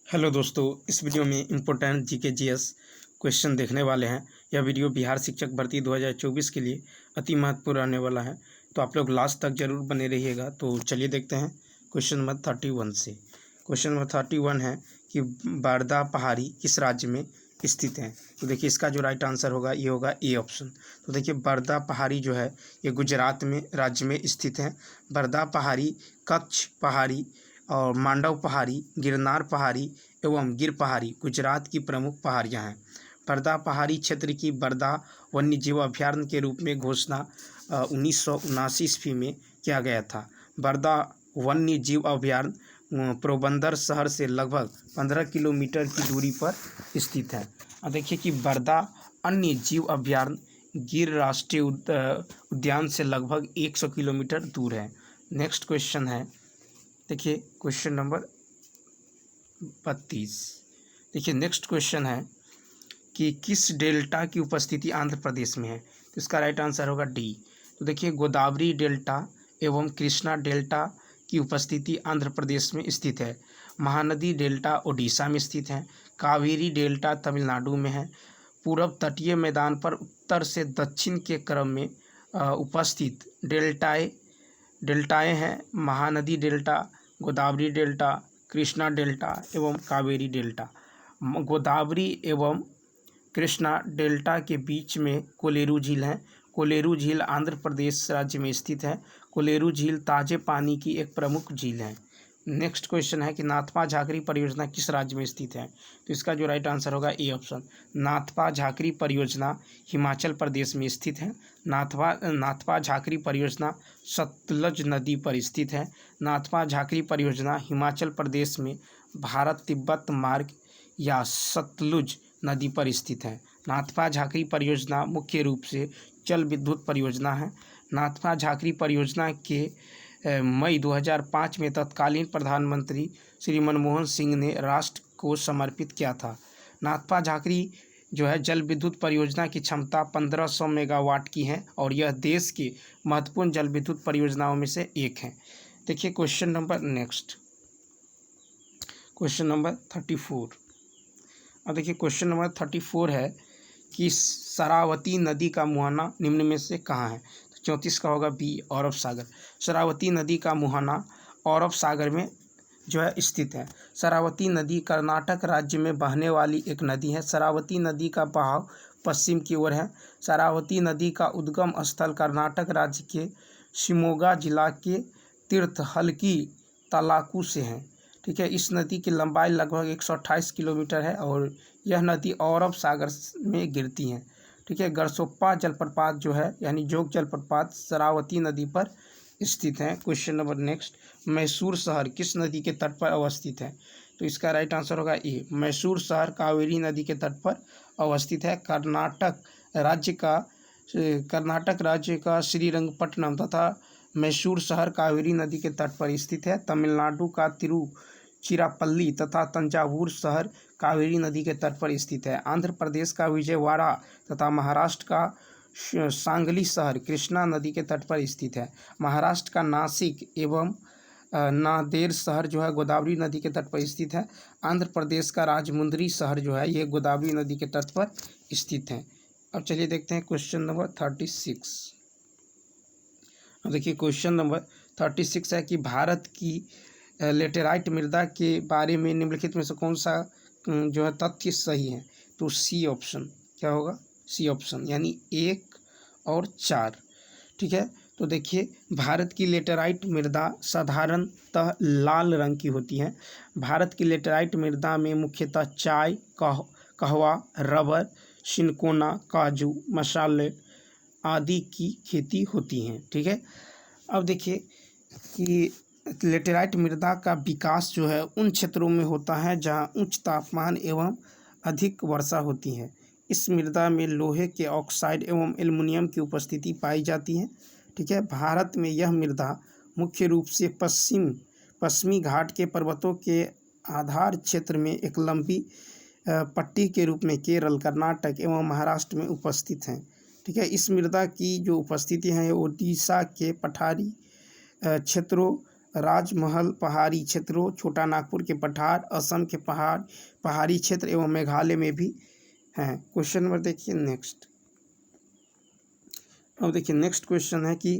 Hello दोस्तों, इस video में इम्पोर्टेंट जीके जीएस क्वेश्चन देखने वाले हैं। यह वीडियो बिहार शिक्षक भर्ती 2024 के लिए अति महत्वपूर्ण रहने वाला है, तो आप लोग लास्ट तक जरूर बने रहिएगा। तो चलिए देखते हैं क्वेश्चन नंबर 31 से। क्वेश्चन नंबर 31 है कि बारदा पहाड़ी किस राज्य में स्थित है। तो देखिए इसका जो राइट आंसर होगा ये होगा ए ऑप्शन। तो देखिए बारदा पहाड़ी जो है ये गुजरात में राज्य में स्थित है। बारदा पहाड़ी, कच्छ पहाड़ी और मांडव पहाड़ी, गिरनार पहाड़ी एवं गिर पहाड़ी गुजरात की प्रमुख पहाड़ियाँ हैं। बरदा पहाड़ी क्षेत्र की बरदा वन्य जीव अभयारण्य के रूप में घोषणा 1979 ईस्वी में किया गया था। बरदा वन्य जीव अभयारण्य पोरबंदर शहर से लगभग 15 किलोमीटर की दूरी पर स्थित है। अब देखिए कि बरदा अन्य जीव अभयारण्य गिर राष्ट्रीय उद्यान से लगभग 100 किलोमीटर दूर है। नेक्स्ट क्वेश्चन है, देखिए क्वेश्चन नंबर 32। देखिए नेक्स्ट क्वेश्चन है कि किस डेल्टा की उपस्थिति आंध्र प्रदेश में है। तो इसका राइट आंसर होगा डी। तो देखिए गोदावरी डेल्टा एवं कृष्णा डेल्टा की उपस्थिति आंध्र प्रदेश में स्थित है। महानदी डेल्टा ओडिशा में स्थित है। कावेरी डेल्टा तमिलनाडु में है। पूर्व तटीय मैदान पर उत्तर से दक्षिण के क्रम में उपस्थित डेल्टाएँ हैं Mahanadi delta, Godavari delta, Krishna delta एवं कावेरी डेल्टा। गोदावरी एवं कृष्णा डेल्टा के बीच में कोलेरू झील है। कोलेरू झील आंध्र प्रदेश राज्य में स्थित है। कोलेरू झील ताजे पानी की एक प्रमुख झील है। नेक्स्ट क्वेश्चन है कि नाथपा झाकरी परियोजना किस राज्य में स्थित है। तो इसका जो राइट आंसर होगा ए ऑप्शन। नाथपा झाकरी परियोजना हिमाचल प्रदेश में स्थित है। नाथपा झाकरी परियोजना सतलज नदी पर स्थित है। नाथपा झाकरी परियोजना हिमाचल प्रदेश में भारत तिब्बत मार्ग या सतलुज नदी पर स्थित है। नाथपा झाकरी परियोजना मुख्य रूप से जल विद्युत परियोजना है। नाथपा झाकरी परियोजना के मई 2005 में तत्कालीन प्रधानमंत्री श्री मनमोहन सिंह ने राष्ट्र को समर्पित किया था। नाथपा झाकरी जो है जल विद्युत परियोजना की क्षमता 1500 मेगावाट की है और यह देश के महत्वपूर्ण जल विद्युत परियोजनाओं में से एक है। देखिए क्वेश्चन नंबर 34। अब देखिए क्वेश्चन नंबर 34 है कि शरावती नदी का मुहाना निम्न में से कहाँ है। तो 34 का होगा बी, अरब सागर। शरावती नदी का मुहाना अरब सागर में जो है स्थित है। शरावती नदी कर्नाटक राज्य में बहने वाली एक नदी है। शरावती नदी का बहाव पश्चिम की ओर है। शरावती नदी का उद्गम स्थल कर्नाटक राज्य के शिमोगा जिला के तीर्थहल्की तालाकू से है। ठीक है, इस नदी की लंबाई लगभग 128 किलोमीटर है और यह नदी अरब सागर में गिरती है। ठीक है, गरसोप्पा जलप्रपात जो है यानी जोग जलप्रपात शरावती नदी पर स्थित है। क्वेश्चन नंबर नेक्स्ट, मैसूर शहर किस नदी के तट पर अवस्थित है। तो इसका राइट आंसर होगा ए। मैसूर शहर कावेरी नदी के तट पर अवस्थित है। कर्नाटक राज्य का श्रीरंगपट्टनम तथा मैसूर शहर कावेरी नदी के तट पर स्थित है। तमिलनाडु का तिरुचिरापल्ली तथा तंजावुर शहर कावेरी नदी के तट पर स्थित है। आंध्र प्रदेश का विजयवाड़ा तथा महाराष्ट्र का सांगली शहर कृष्णा नदी के तट पर स्थित है। महाराष्ट्र का नासिक एवं नांदेड़ शहर जो है गोदावरी नदी के तट पर स्थित है। आंध्र प्रदेश का राजमुंद्री शहर जो है ये गोदावरी नदी के तट पर स्थित है। अब चलिए देखते हैं क्वेश्चन नंबर 36। अब देखिए क्वेश्चन नंबर 36 है कि भारत की लेटेराइट मृदा के बारे में निम्नलिखित में से कौन सा जो है तथ्य सही है। तो सी ऑप्शन क्या होगा, सी ऑप्शन यानी 1 और 4। ठीक है, तो देखिए भारत की लेटेराइट मृदा साधारणतः लाल रंग की होती है। भारत की लेटेराइट मृदा में मुख्यतः चाय, कहवा, रबर, सिनकोना, काजू, मसाले आदि की खेती होती है। ठीक है, अब देखिए कि लेटेराइट मृदा का विकास जो है उन क्षेत्रों में होता है जहां उच्च तापमान एवं अधिक वर्षा होती है। इस मृदा में लोहे के ऑक्साइड एवं एल्युमिनियम की उपस्थिति पाई जाती है। ठीक है, भारत में यह मृदा मुख्य रूप से पश्चिमी घाट के पर्वतों के आधार क्षेत्र में एक लंबी पट्टी के रूप में केरल, कर्नाटक एवं महाराष्ट्र में उपस्थित है। ठीक है, इस मृदा की जो उपस्थिति है ओडिशा के पठारी क्षेत्रों राजमहल पहाड़ी क्षेत्रों, छोटा नागपुर के पठार, असम के पहाड़ी क्षेत्र एवं मेघालय में भी हैं। क्वेश्चन नंबर देखिए नेक्स्ट। अब देखिए नेक्स्ट क्वेश्चन है कि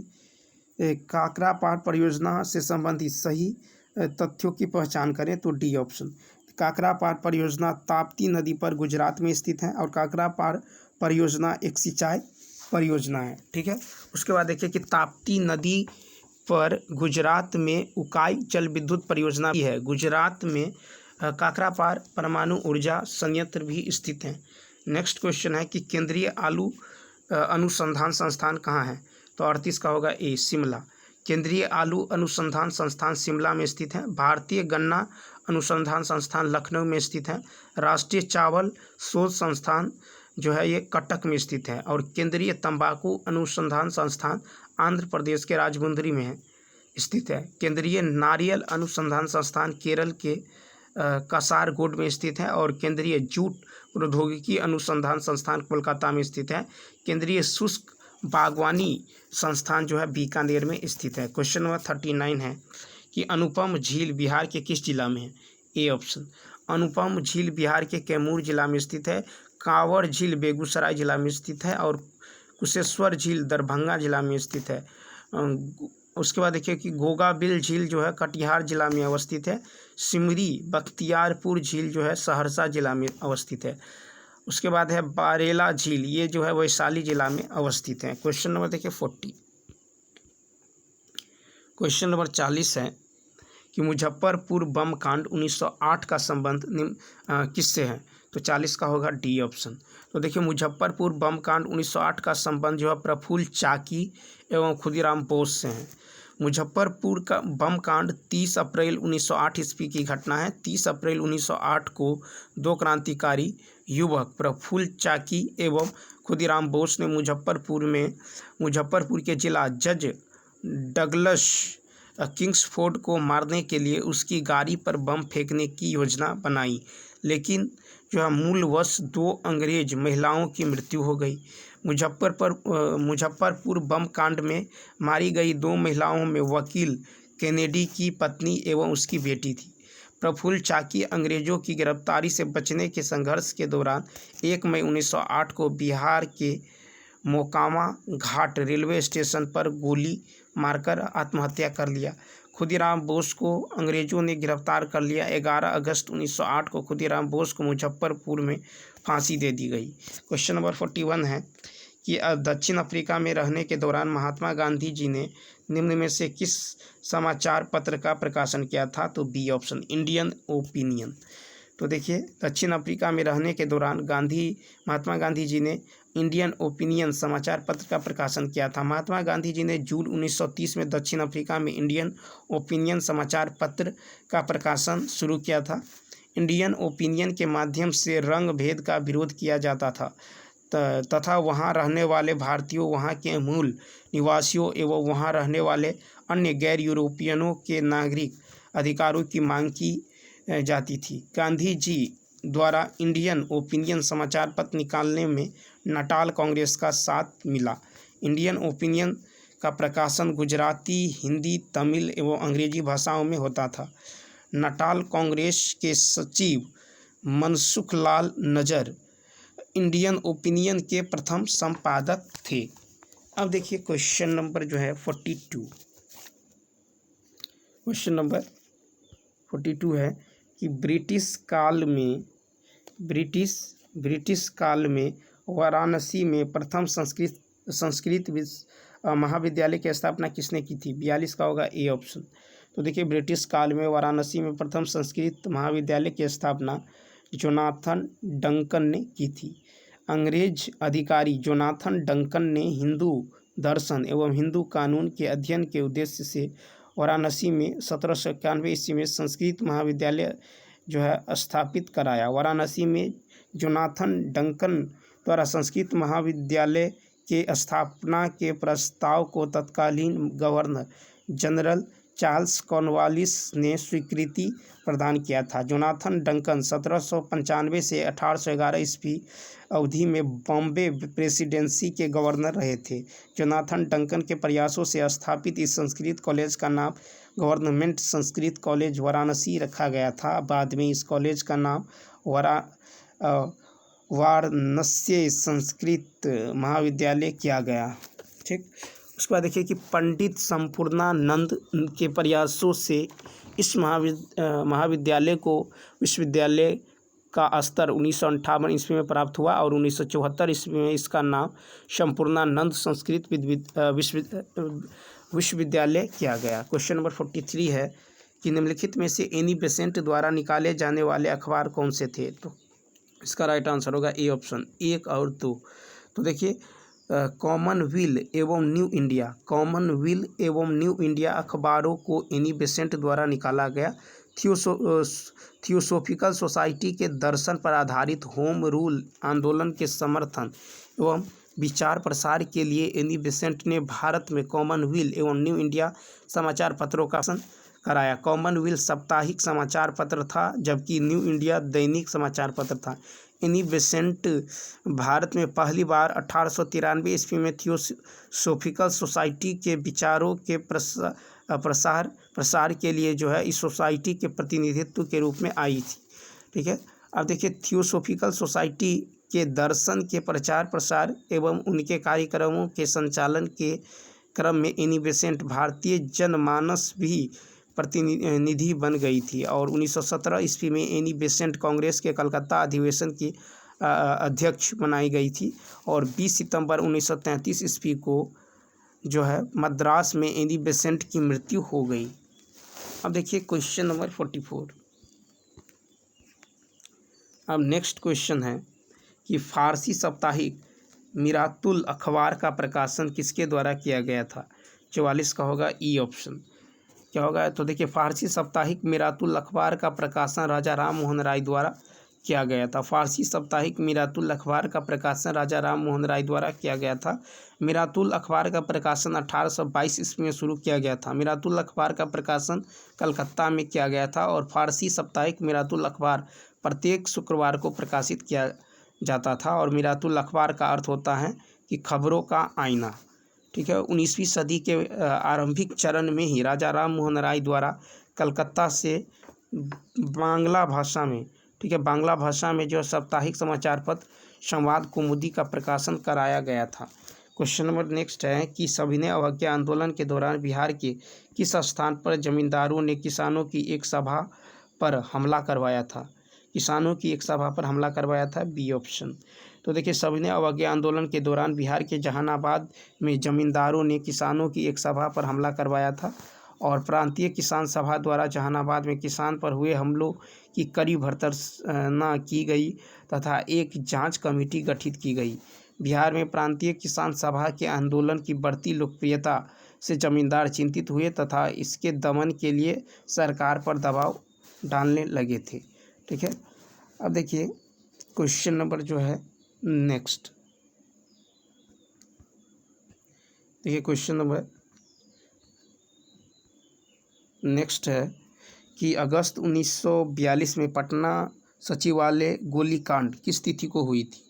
काकरापार परियोजना से संबंधित सही तथ्यों की पहचान करें। तो डी ऑप्शन। काकरापार परियोजना ताप्ती नदी पर गुजरात में स्थित है और काकरापार परियोजना एक सिंचाई परियोजना है। ठीक है। उसके बाद देखिए कि ताप्ती नदी पर गुजरात में उकाई जल विद्युत परियोजना भी है। गुजरात में काकरापार परमाणु ऊर्जा संयंत्र भी स्थित है। नेक्स्ट क्वेश्चन है कि केंद्रीय आलू अनुसंधान संस्थान कहाँ है। तो 38 का होगा ए, शिमला। केंद्रीय आलू अनुसंधान संस्थान शिमला में स्थित है। भारतीय गन्ना अनुसंधान संस्थान लखनऊ में स्थित है। राष्ट्रीय चावल शोध संस्थान जो है ये कटक में स्थित है। और केंद्रीय तंबाकू अनुसंधान संस्थान आंध्र प्रदेश के राजमुंद्री में है स्थित है। केंद्रीय नारियल अनुसंधान संस्थान केरल के कासारगोड में स्थित है। और केंद्रीय जूट प्रौद्योगिकी अनुसंधान संस्थान कोलकाता में स्थित है। केंद्रीय शुष्क बागवानी संस्थान जो है बीकानेर में स्थित है। क्वेश्चन नंबर 39 है कि अनुपम झील बिहार के किस जिला में है। A option. अनुपम झील बिहार के कैमूर जिला में स्थित है। कांवड़ झील बेगूसराय जिला में स्थित है। और कुशेश्वर झील दरभंगा जिला में स्थित है। उसके बाद देखिए कि गोगाबिल झील जो है कटिहार जिला में अवस्थित है। सिमरी बख्तियारपुर झील जो है सहरसा जिला में अवस्थित है। उसके बाद है बारेला झील, ये जो है वैशाली जिला में अवस्थित है। क्वेश्चन नंबर देखिए 40। क्वेश्चन नंबर 40 है कि मुजफ्फरपुर बम कांड 1908 का संबंध किससे है। तो 40 का होगा डी ऑप्शन। तो देखिए मुजफ्फरपुर बम कांड 1908 का संबंध जो है प्रफुल्ल चाकी एवं खुदीराम बोस से है। मुजफ्फरपुर का बम कांड 30 अप्रैल 1908 ईस्वी की घटना है। 30 अप्रैल 1908 को दो क्रांतिकारी युवक प्रफुल्ल चाकी एवं खुदीराम बोस ने मुजफ्फरपुर के जिला जज डगलस किंग्सफोर्ड को मारने के लिए उसकी गाड़ी पर बम फेंकने की योजना बनाई, लेकिन जो है मूलवश 2 अंग्रेज महिलाओं की मृत्यु हो गई। मुजफ्फरपुर बम कांड में मारी गई 2 महिलाओं में वकील कैनेडी की पत्नी एवं उसकी बेटी थी। प्रफुल्ल चाकी अंग्रेजों की गिरफ्तारी से बचने के संघर्ष के दौरान 1 मई 1908 को बिहार के मोकामा घाट रेलवे स्टेशन पर गोली मारकर आत्महत्या कर लिया। खुदीराम बोस को अंग्रेजों ने गिरफ्तार कर लिया। 11 अगस्त 1908 को खुदीराम बोस को मुजफ्फरपुर में फांसी दे दी गई। क्वेश्चन नंबर 41 है कि दक्षिण अफ्रीका में रहने के दौरान महात्मा गांधी जी ने निम्न में से किस समाचार पत्र का प्रकाशन किया था। तो बी ऑप्शन, इंडियन ओपिनियन। तो देखिए दक्षिण अफ्रीका में रहने के दौरान महात्मा गांधी जी ने इंडियन ओपिनियन समाचार पत्र का प्रकाशन किया था। महात्मा गांधी जी ने जून 1930 में दक्षिण अफ्रीका में इंडियन ओपिनियन समाचार पत्र का प्रकाशन शुरू किया था। इंडियन ओपिनियन के माध्यम से रंग भेद का विरोध किया जाता था तथा वहां रहने वाले भारतीयों, वहां के मूल निवासियों एवं वहां रहने वाले अन्य गैर यूरोपियनों के नागरिक अधिकारों की मांग की जाती थी। गांधी जी द्वारा इंडियन ओपिनियन समाचार पत्र निकालने में नटाल कांग्रेस का साथ मिला। इंडियन ओपिनियन का प्रकाशन गुजराती, हिंदी, तमिल एवं अंग्रेजी भाषाओं में होता था। नटाल कांग्रेस के सचिव मनसुखलाल नजर इंडियन ओपिनियन के प्रथम संपादक थे। अब देखिए क्वेश्चन नंबर जो है 42। क्वेश्चन नंबर 42 है कि ब्रिटिश काल में वाराणसी में प्रथम संस्कृत महाविद्यालय की स्थापना किसने की थी। 42 का होगा ए ऑप्शन। तो देखिए ब्रिटिश काल में वाराणसी में प्रथम संस्कृत महाविद्यालय की स्थापना जोनाथन डंकन ने की थी। अंग्रेज अधिकारी जोनाथन डंकन ने हिंदू दर्शन एवं हिंदू कानून के अध्ययन के उद्देश्य से वाराणसी में 1791 ईस्वी में संस्कृत महाविद्यालय जो है स्थापित कराया। वाराणसी में जोनाथन डंकन द्वारा संस्कृत महाविद्यालय के स्थापना के प्रस्ताव को तत्कालीन गवर्नर जनरल चार्ल्स कॉर्नवालिस ने स्वीकृति प्रदान किया था। जोनाथन डंकन 1795 से 1811 ईस्वी अवधि में बॉम्बे प्रेसिडेंसी के गवर्नर रहे थे। जोनाथन डंकन के प्रयासों से स्थापित इस संस्कृत कॉलेज का नाम गवर्नमेंट संस्कृत कॉलेज वाराणसी रखा गया था। बाद में इस कॉलेज का नाम वाराणसी संस्कृत महाविद्यालय किया गया। ठीक, उसके बाद देखिए कि पंडित संपूर्णानंद के प्रयासों से इस महाविद्यालय को विश्वविद्यालय का स्तर 1958 ईस्वी में प्राप्त हुआ और 1974 ईस्वी में इसका नाम संपूर्णानंद संस्कृत विश्वविद्यालय किया गया। क्वेश्चन नंबर 43 है कि निम्नलिखित में से एनी बेसेंट द्वारा निकाले जाने वाले अखबार कौन से थे? तो इसका राइट आंसर होगा ए ऑप्शन 1 और 2। तो देखिए कॉमनवेल्थ एवं न्यू इंडिया अखबारों को एनी बेसेंट द्वारा निकाला गया। थियोसॉफिकल सोसाइटी के दर्शन पर आधारित होम रूल आंदोलन के समर्थन एवं विचार प्रसार के लिए एनी बेसेंट ने भारत में कॉमनवेल्थ एवं न्यू इंडिया समाचार पत्रों का प्रकाशन कराया। कॉमनवेल्थ साप्ताहिक समाचार पत्र था जबकि न्यू इंडिया दैनिक समाचार पत्र था। एनी बेसेंट भारत में पहली बार 1893 ईस्वी में थियोसॉफिकल सोसाइटी के विचारों के प्रसार के लिए जो है इस सोसाइटी के प्रतिनिधित्व के रूप में आई थी। ठीक है, अब देखिए थियोसॉफिकल सोसाइटी के दर्शन के प्रचार प्रसार एवं उनके कार्यक्रमों के संचालन के क्रम में एनी बेसेंट भारतीय जनमानस भी प्रतिनिधि बन गई थी और 1917 ईस्वी में एनी बेसेंट कांग्रेस के कलकत्ता अधिवेशन की अध्यक्ष बनाई गई थी और 20 सितंबर 1933 ईस्वी को जो है मद्रास में एनी बेसेंट की मृत्यु हो गई। अब देखिए क्वेश्चन नंबर 44। अब नेक्स्ट क्वेश्चन है कि फारसी साप्ताहिक मिरातुल अखबार का प्रकाशन किसके द्वारा किया गया था? 44 का होगा ई ऑप्शन। क्या होगा? तो देखिए फारसी साप्ताहिक मिरातुल अखबार का प्रकाशन राजा राम मोहन राय द्वारा किया गया था। फारसी साप्ताहिक मिरातुल अखबार का प्रकाशन राजा राम मोहन राय द्वारा किया गया था। मिरातुल अखबार का प्रकाशन 1822 ईस्वी में शुरू किया गया था। मिरातुल अखबार का प्रकाशन कलकत्ता में किया गया था और फारसी साप्ताहिक मिरातुल अखबार प्रत्येक शुक्रवार को प्रकाशित किया जाता था और मिरातुल अखबार का अर्थ होता है कि खबरों का आईना। ठीक है, 19वीं सदी के आरंभिक चरण में ही राजा राम मोहन राय द्वारा कलकत्ता से बांग्ला भाषा में, ठीक है, बांग्ला भाषा में जो साप्ताहिक समाचार पत्र संवाद कौमुदी का प्रकाशन कराया गया था। क्वेश्चन नंबर नेक्स्ट है कि सविनय अवज्ञा आंदोलन के दौरान बिहार के किस स्थान पर जमींदारों ने किसानों की एक सभा पर हमला करवाया था? किसानों की एक सभा पर हमला करवाया था, बी ऑप्शन। तो देखिए सविनय अवज्ञा आंदोलन के दौरान बिहार के जहानाबाद में जमींदारों ने किसानों की एक सभा पर हमला करवाया था और प्रांतीय किसान सभा द्वारा जहानाबाद में किसान पर हुए हमलों की कड़ी भर्त्सना की गई तथा एक जांच कमेटी गठित की गई। बिहार में प्रांतीय किसान सभा के आंदोलन की बढ़ती लोकप्रियता से जमींदार चिंतित हुए तथा इसके दमन के लिए सरकार पर दबाव डालने लगे थे। ठीक है, अब देखिए क्वेश्चन नंबर जो है नेक्स्ट, देखिए क्वेश्चन नंबर नेक्स्ट है कि अगस्त 1942 में पटना सचिवालय गोलीकांड किस तिथि को हुई थी?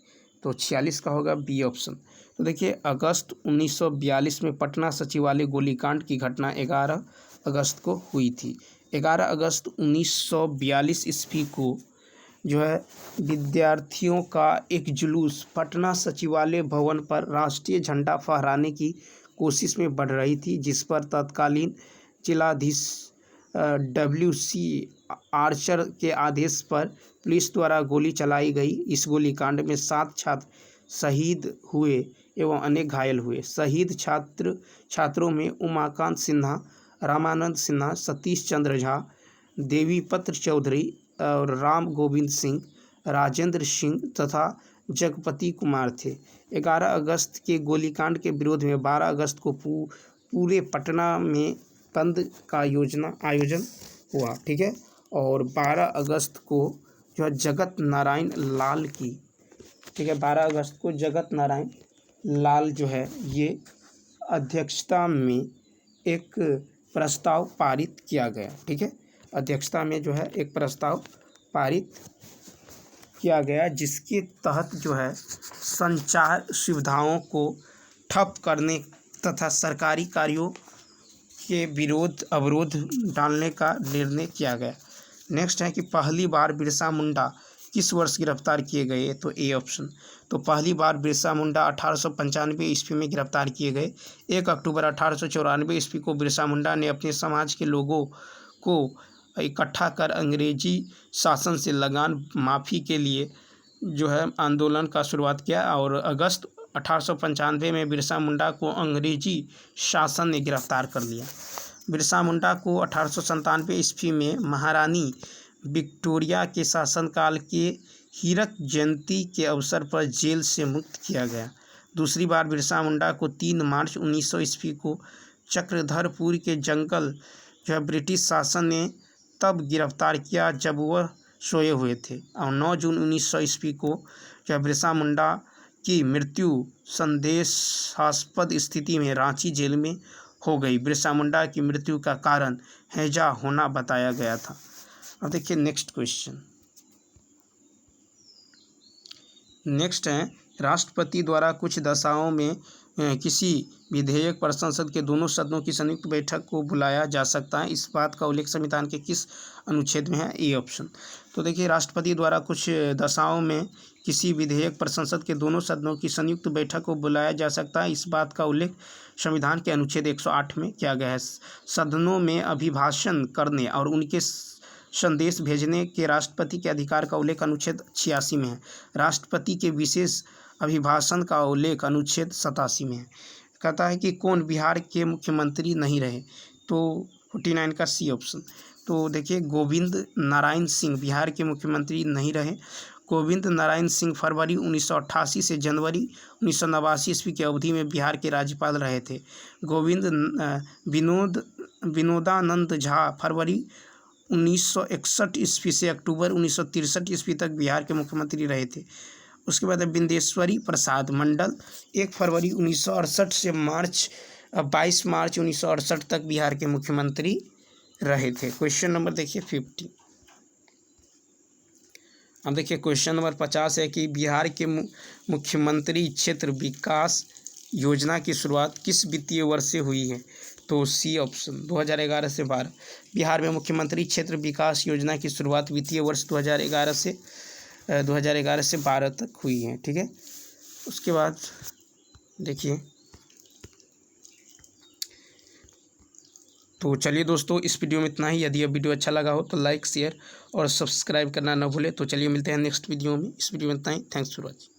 तो 46 का होगा, बी ऑप्शन। तो देखिए अगस्त 1942 में पटना सचिवालय गोलीकांड की घटना 11 अगस्त को हुई थी। 11 अगस्त 1942 ईस्वी को जो है विद्यार्थियों का एक जुलूस पटना सचिवालय भवन पर राष्ट्रीय झंडा फहराने की कोशिश में बढ़ रही थी, जिस पर तत्कालीन जिलाधीश WC आर्चर के आदेश पर पुलिस द्वारा गोली चलाई गई। इस गोलीकांड में 7 छात्र शहीद हुए एवं अनेक घायल हुए। शहीद छात्रों में उमाकांत सिन्हा, रामानंद सिन्हा, सतीश चंद्र झा, देवीपत्र चौधरी और राम गोविंद सिंह, राजेंद्र सिंह तथा जगपति कुमार थे। 11 अगस्त के गोलीकांड के विरोध में 12 अगस्त को पूरे पटना में बंद का आयोजन हुआ। ठीक है, और 12 अगस्त को जो है जगत नारायण लाल की, ठीक है, 12 अगस्त को जगत नारायण लाल जो है ये अध्यक्षता में एक प्रस्ताव पारित किया गया। ठीक है, अध्यक्षता में जो है एक प्रस्ताव पारित किया गया जिसके तहत जो है संचार सुविधाओं को ठप करने तथा सरकारी कार्यों के विरोध अवरोध डालने का निर्णय किया गया। नेक्स्ट है कि पहली बार बिरसा मुंडा किस वर्ष गिरफ्तार किए गए, तो ए ऑप्शन। तो पहली बार बिरसा मुंडा 1895 ईस्वी में गिरफ्तार किए गए। 1 अक्टूबर 1894 ईस्वी को बिरसा मुंडा ने अपने समाज के लोगों को इकट्ठा कर अंग्रेजी शासन से लगान माफ़ी के लिए जो है आंदोलन का शुरुआत किया और अगस्त 1895 में बिरसा मुंडा को अंग्रेजी शासन ने गिरफ्तार कर लिया। बिरसा मुंडा को 1897 ईस्वी में महारानी विक्टोरिया के शासनकाल के हीरक जयंती के अवसर पर जेल से मुक्त किया गया। दूसरी बार बिरसा मुंडा को 3 मार्च 1900 ईस्वी को चक्रधरपुर के जंगल जो है ब्रिटिश शासन ने तब गिरफ्तार किया जब वह सोए हुए थे और 9 जून 1900 ईस्वी को जो बिरसा मुंडा की मृत्यु संदेहास्पद स्थिति में रांची जेल में हो गई। बिरसा मुंडा की मृत्यु का कारण हैजा होना बताया गया था। अब देखिए नेक्स्ट क्वेश्चन। नेक्स्ट है राष्ट्रपति द्वारा कुछ दशाओं में किसी विधेयक पर संसद के दोनों सदनों की संयुक्त बैठक को बुलाया जा सकता है, इस बात का उल्लेख संविधान के किस अनुच्छेद में है, ए ऑप्शन। तो देखिए राष्ट्रपति द्वारा कुछ दशाओं में किसी विधेयक पर संसद के दोनों सदनों की संयुक्त बैठक को बुलाया जा सकता है, इस बात का उल्लेख संविधान के अनुच्छेद 108 में किया गया है। सदनों में अभिभाषण करने और उनके संदेश भेजने के राष्ट्रपति के अधिकार का उल्लेख अनुच्छेद 86 में है। राष्ट्रपति के विशेष अभिभाषण का उल्लेख अनुच्छेद 87 में है। कहता है कि कौन बिहार के मुख्यमंत्री नहीं रहे, तो 49 का सी ऑप्शन। तो देखिए गोविंद नारायण सिंह बिहार के मुख्यमंत्री नहीं रहे। गोविंद नारायण सिंह फरवरी 1988 से जनवरी 1989 ईस्वी की अवधि में बिहार के राज्यपाल रहे थे। विनोदानंद झा फरवरी 1961 ईस्वी से अक्टूबर 1963 ईस्वी तक बिहार के मुख्यमंत्री रहे थे। उसके बाद बिंदेश्वरी प्रसाद मंडल 1 फरवरी 1968 से 22 मार्च 1968 तक बिहार के मुख्यमंत्री रहे थे। क्वेश्चन नंबर देखिए 50। अब देखिए क्वेश्चन नंबर 50 है कि बिहार के मुख्यमंत्री क्षेत्र विकास योजना की शुरुआत किस वित्तीय वर्ष से हुई है, तो सी ऑप्शन 2011 से 12। बिहार में मुख्यमंत्री क्षेत्र विकास योजना की शुरुआत वित्तीय वर्ष 2011 से 12 तक हुई है। ठीक है, उसके बाद देखिए तो चलिए दोस्तों इस वीडियो में इतना ही। यदि यह वीडियो अच्छा लगा हो तो लाइक शेयर और सब्सक्राइब करना न भूलें। तो चलिए मिलते हैं नेक्स्ट वीडियो में। इस वीडियो में इतना ही। Thanks for watching.